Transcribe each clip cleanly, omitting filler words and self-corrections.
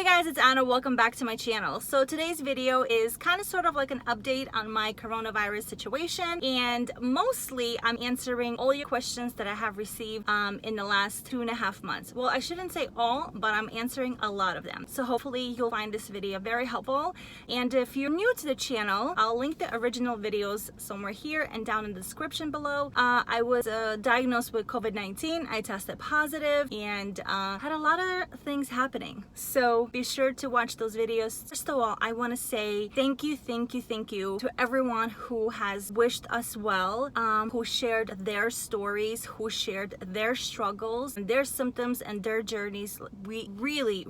guys, it's Anna. Welcome back to my channel. So today's video is kind of sort of like an update on my coronavirus situation, and mostly I'm answering all your questions that I have received in the last 2.5 months. Well, I shouldn't say all, but I'm answering a lot of them. So hopefully you'll find this video very helpful. And if you're new to the channel, I'll link the original videos somewhere here and down in the description below. I was diagnosed with COVID-19. I tested positive and had a lot of things happening. So be sure to watch those videos. First of all, I want to say thank you to everyone who has wished us well, who shared their stories, who shared their struggles, their symptoms, and their journeys. We really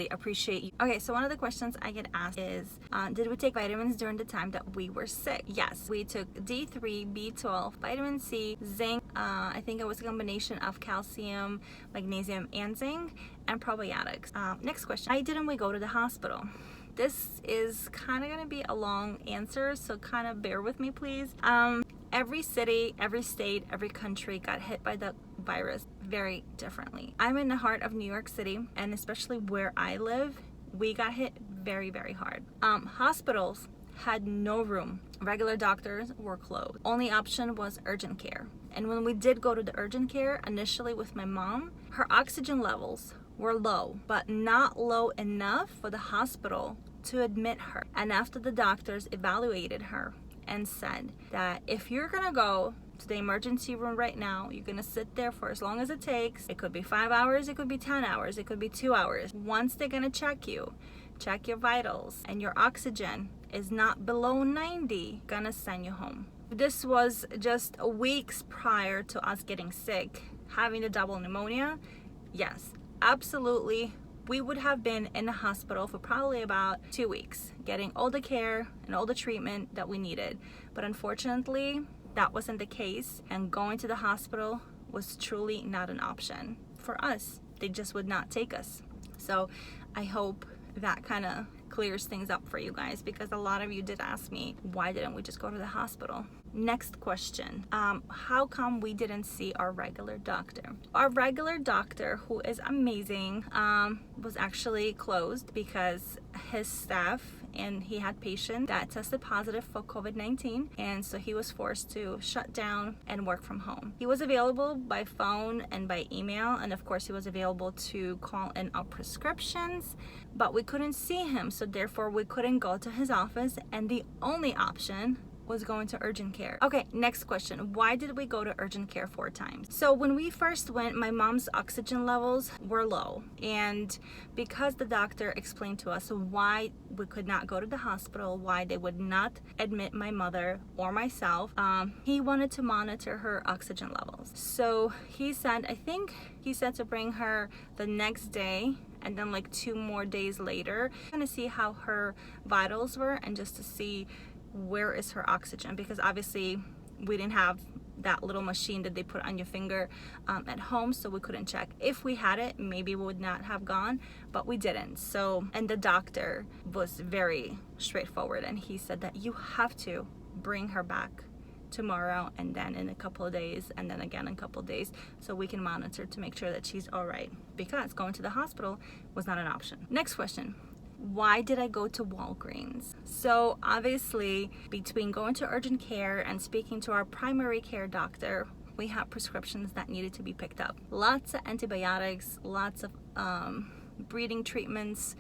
appreciate you. Okay, so one of the questions I get asked is, did we take vitamins during the time that we were sick? Yes, we took D3, B12, vitamin C, zinc, I think it was a combination of calcium, magnesium, and zinc, and probiotics. Next question, why didn't we go to the hospital? This is kind of going to be a long answer, so kind of bear with me, please. Every city, every state, every country got hit by the virus very differently. I'm in the heart of New York City, and especially where I live, we got hit very hard. Hospitals had no room. Regular doctors were closed. Only option was urgent care. And when we did go to the urgent care initially with my mom, her oxygen levels were low, but not low enough for the hospital to admit her. And after the doctors evaluated her and said that if you're gonna go to the emergency room right now, you're gonna sit there for as long as it takes. It could be 5 hours, it could be 10 hours, it could be 2 hours. Once they're gonna check you, check your vitals, and your oxygen is not below 90, gonna send you home. This was just weeks prior to us getting sick, having the double pneumonia. Yes, absolutely, we would have been in the hospital for probably about 2 weeks, getting all the care and all the treatment that we needed. But unfortunately, that wasn't the case, and going to the hospital was truly not an option for us. They just would not take us. So I hope that kind of clears things up for you guys, because a lot of you did ask me, why didn't we just go to the hospital? Next question, how come we didn't see our regular doctor? Our regular doctor, who is amazing, was actually closed because his staff and he had patients that tested positive for COVID-19, and so he was forced to shut down and work from home. He was available by phone and by email, and of course he was available to call in our prescriptions, but we couldn't see him, so therefore we couldn't go to his office, and the only option was going to urgent care. Okay, next question. Why did we go to urgent care 4 times? So when we first went, my mom's oxygen levels were low, and because the doctor explained to us why we could not go to the hospital, why they would not admit my mother or myself, he wanted to monitor her oxygen levels. So he said, I think he said to bring her the next day, and then like 2 more days later, to see how her vitals were and just to see where is her oxygen, because obviously we didn't have that little machine that they put on your finger at home, so we couldn't check. If we had it, maybe we would not have gone, but we didn't. So, and the doctor was very straightforward, and he said that you have to bring her back tomorrow, and then in a couple of days, and then again in a couple of days, so we can monitor to make sure that she's all right, because going to the hospital was not an option. Next question. Why did I go to Walgreens? So obviously, between going to urgent care and speaking to our primary care doctor, we had prescriptions that needed to be picked up. Lots of antibiotics, lots of breathing treatments,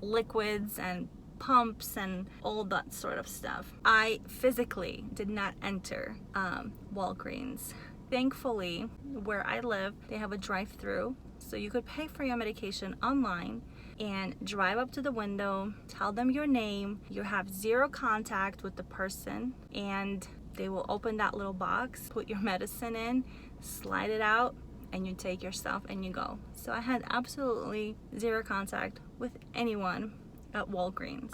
liquids and pumps and all that sort of stuff. I physically did not enter Walgreens. Thankfully, where I live, they have a drive-through, so you could pay for your medication online and drive up to the window, tell them your name, you have 0 contact with the person, and they will open that little box, put your medicine in, slide it out, and you take your stuff and you go. So I had absolutely 0 contact with anyone at Walgreens.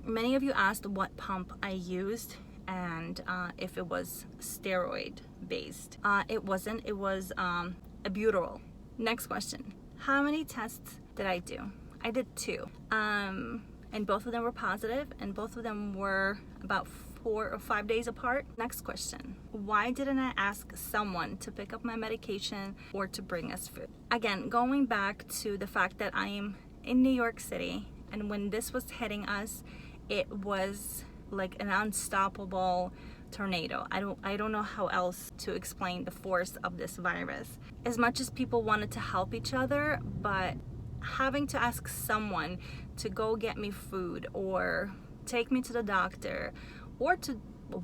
Many of you asked what pump I used and if it was steroid based. It wasn't, it was albuterol. Next question, how many tests did I do? I did 2, and both of them were positive, and both of them were about 4 or 5 days apart. Next question. Why didn't I ask someone to pick up my medication or to bring us food? Again, going back to the fact that I am in New York City, and when this was hitting us, it was like an unstoppable tornado. I don't know how else to explain the force of this virus. As much as people wanted to help each other, but having to ask someone to go get me food or take me to the doctor or to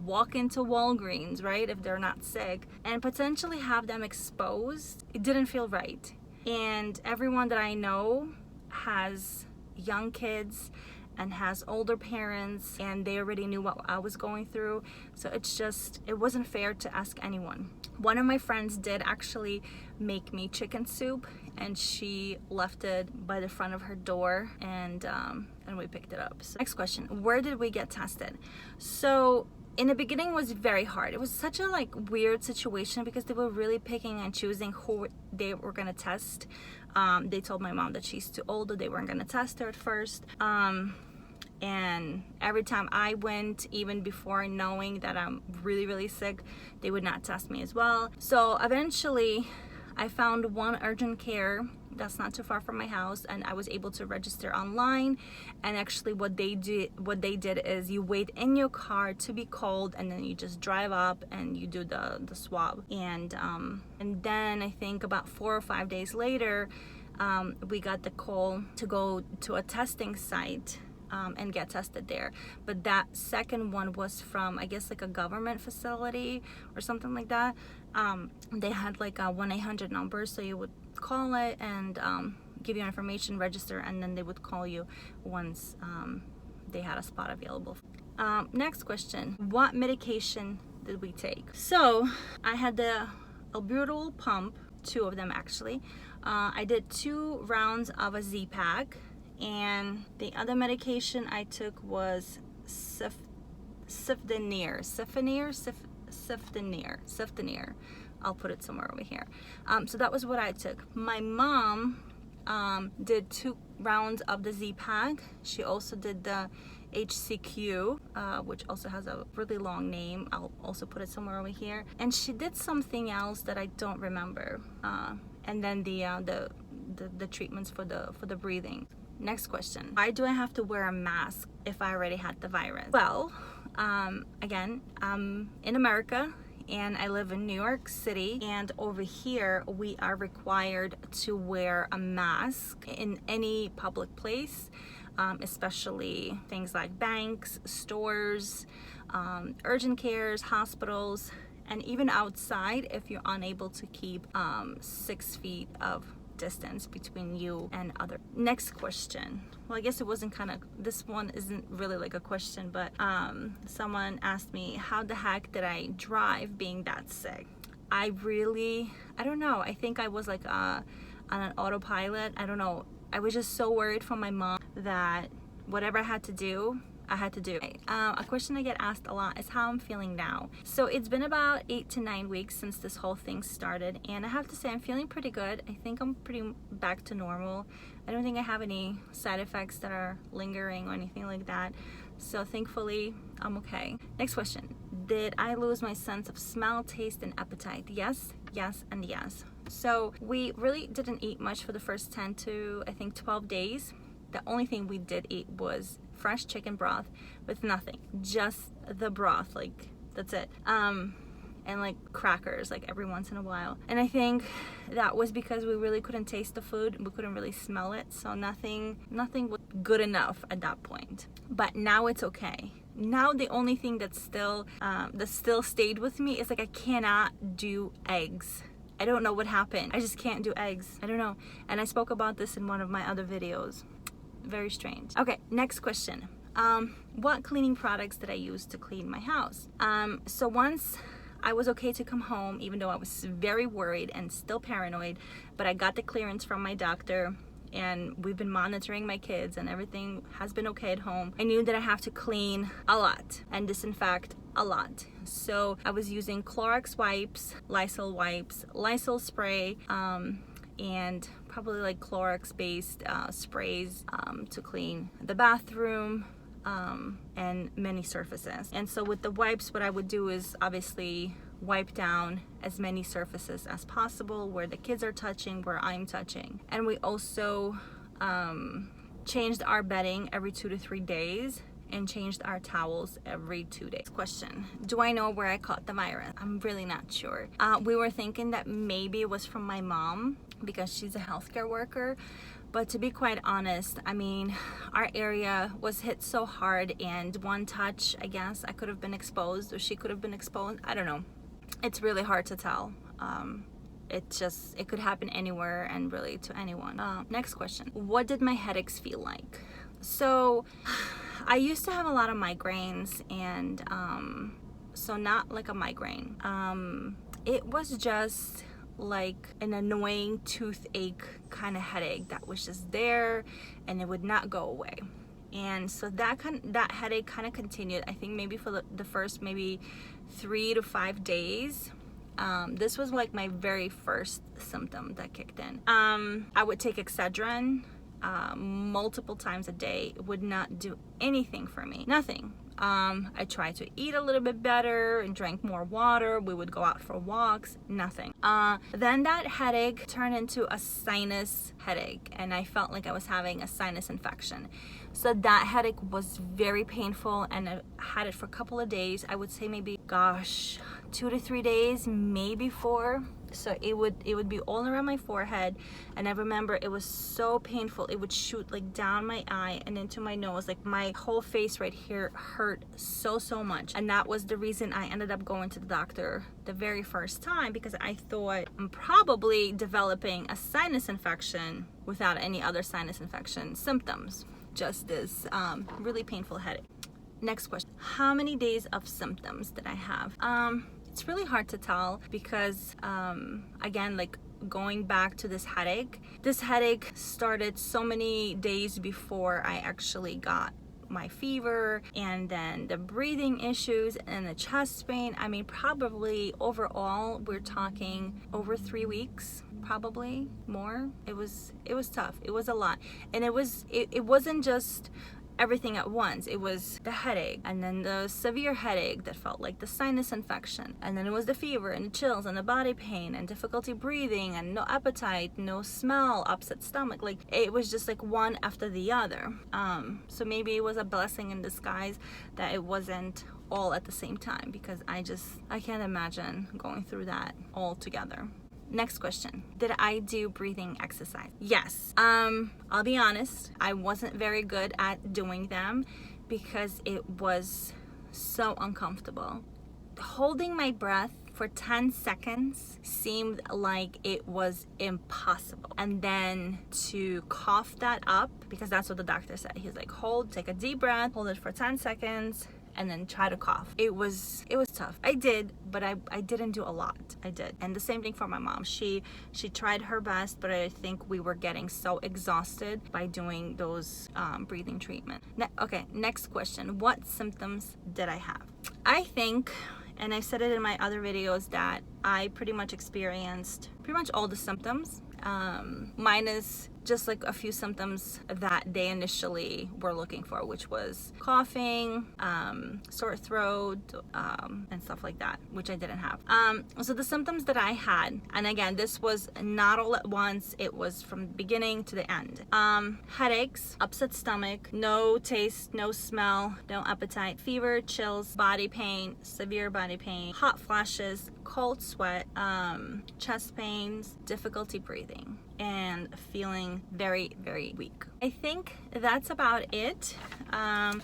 walk into Walgreens, right, if they're not sick, and potentially have them exposed, it didn't feel right. And everyone that I know has young kids and has older parents, and they already knew what I was going through, so it wasn't fair to ask anyone. One of my friends did actually make me chicken soup, and she left it by the front of her door, and we picked it up. So next question, where did we get tested? So in the beginning it was very hard. It was such a weird situation because they were really picking and choosing who they were gonna test. They told my mom that she's too old, that they weren't gonna test her at first. And every time I went, even before knowing that I'm really, really sick, they would not test me as well. So eventually I found one urgent care that's not too far from my house, and I was able to register online. And actually what they did is you wait in your car to be called, and then you just drive up and you do the swab. And then I think about 4 or 5 days later, we got the call to go to a testing site and get tested there. But that second one was from, I guess, a government facility or something like that. They had a 1-800 number, so you would call it and give your information, register, and then they would call you once they had a spot available. Next question, what medication did we take? So I had the albuterol pump, 2 of them actually. I did 2 rounds of a Z-Pack, and the other medication I took was Cifdenier. I'll put it somewhere over here. So that was what I took. My mom did 2 rounds of the Z-Pack. She also did the HCQ, which also has a really long name. I'll also put it somewhere over here. And she did something else that I don't remember. And then the treatments for the breathing. Next question, why do I have to wear a mask if I already had the virus? Well, again, I'm in America and I live in New York City, and over here we are required to wear a mask in any public place, especially things like banks, stores, urgent cares, hospitals, and even outside if you're unable to keep 6 feet of distance between you and other. Next question. Well, I guess it wasn't this one isn't really a question, but someone asked me, how the heck did I drive being that sick? I don't know. I think I was on an autopilot. I don't know. I was just so worried for my mom that whatever I had to do, I had to do. A question I get asked a lot is how I'm feeling now. So it's been about 8 to 9 weeks since this whole thing started, and I have to say I'm feeling pretty good. I think I'm pretty back to normal. I don't think I have any side effects that are lingering or anything like that. So thankfully, I'm okay. Next question. Did I lose my sense of smell, taste, and appetite? Yes, yes, and yes. So we really didn't eat much for the first 10 to, I think, 12 days. The only thing we did eat was fresh chicken broth with nothing, just the broth, that's it. And crackers every once in a while. And I think that was because we really couldn't taste the food, we couldn't really smell it, so nothing was good enough at that point. But now it's okay. Now the only thing that still stayed with me is I cannot do eggs. I don't know what happened. I just can't do eggs. I don't know. And I spoke about this in one of my other videos. Very strange. Okay, next question. What cleaning products did I use to clean my house? So once I was okay to come home, even though I was very worried and still paranoid, but I got the clearance from my doctor, and we've been monitoring my kids and everything has been okay at home. I knew that I have to clean a lot and disinfect a lot. So I was using Clorox wipes, Lysol spray, and probably Clorox based sprays to clean the bathroom, and many surfaces. And so with the wipes, what I would do is obviously wipe down as many surfaces as possible where the kids are touching, where I'm touching. And we also changed our bedding every 2 to 3 days and changed our towels every 2 days. Question: do I know where I caught the virus? I'm really not sure. We were thinking that maybe it was from my mom because she's a healthcare worker. But to be quite honest, I mean, our area was hit so hard, and one touch, I guess, I could have been exposed, or she could have been exposed. I don't know. It's really hard to tell. It could happen anywhere and really to anyone. Next question. What did my headaches feel like? So I used to have a lot of migraines, and so not like a migraine. It was just like an annoying toothache kind of headache that was just there and it would not go away. And so that headache kind of continued, I think maybe for the first maybe 3 to 5 days. This was like my very first symptom that kicked in. I would take Excedrin multiple times a day. It would not do anything for me, nothing. I tried to eat a little bit better and drank more water. We would go out for walks, nothing. Then that headache turned into a sinus headache, and I felt like I was having a sinus infection. So that headache was very painful, and I had it for a couple of days. I would say maybe, 2 to 3 days, maybe 4. So it would be all around my forehead, and I remember it was so painful. It would shoot like down my eye and into my nose. Like my whole face right here hurt so much, and that was the reason I ended up going to the doctor the very first time, because I thought I'm probably developing a sinus infection without any other sinus infection symptoms, just this really painful headache. Next question. How many days of symptoms did I have? It's really hard to tell because, again, like going back to this headache started so many days before I actually got my fever, and then the breathing issues and the chest pain. I mean, probably overall, we're talking over 3 weeks, probably more. It was tough. It was a lot. And it wasn't just everything at once. It was the headache, and then the severe headache that felt like the sinus infection, and then it was the fever and the chills and the body pain and difficulty breathing and no appetite, no smell, upset stomach. Like it was just like one after the other. So maybe it was a blessing in disguise that it wasn't all at the same time, because I can't imagine going through that all together. Next question. Did I do breathing exercise? Yes. I'll be honest, I wasn't very good at doing them because it was so uncomfortable. Holding my breath for 10 seconds seemed like it was impossible. And then to cough that up, because that's what the doctor said. He was like, take a deep breath, hold it for 10 seconds, and then try to cough. It was tough. I did, but I didn't do a lot. I did. And the same thing for my mom. She tried her best, but I think we were getting so exhausted by doing those breathing treatment. Okay, next question. What symptoms did I have? I think, and I said it in my other videos, that I pretty much experienced pretty much all the symptoms, minus just like a few symptoms that they initially were looking for, which was coughing, sore throat, and stuff like that, which I didn't have. So the symptoms that I had, and again, this was not all at once, it was from the beginning to the end. Headaches, upset stomach, no taste, no smell, no appetite, fever, chills, body pain, severe body pain, hot flashes, cold sweat, chest pains, difficulty breathing, and feeling very, very weak. I think that's about it.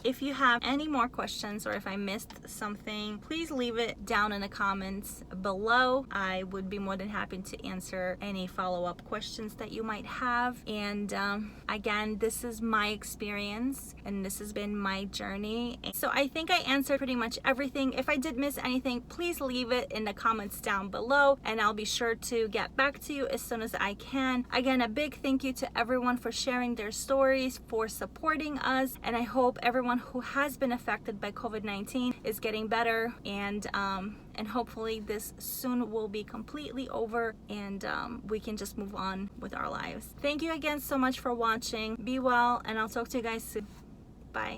If you have any more questions, or if I missed something, please leave it down in the comments below. I would be more than happy to answer any follow-up questions that you might have. And again, this is my experience, and this has been my journey. So I think I answered pretty much everything. If I did miss anything, please leave it in the comments down below, and I'll be sure to get back to you as soon as I can. Again, a big thank you to everyone for sharing their stories, for supporting us, and I hope everyone who has been affected by COVID-19 is getting better, and hopefully this soon will be completely over, and we can just move on with our lives. Thank you again so much for watching. Be well, and I'll talk to you guys soon. Bye.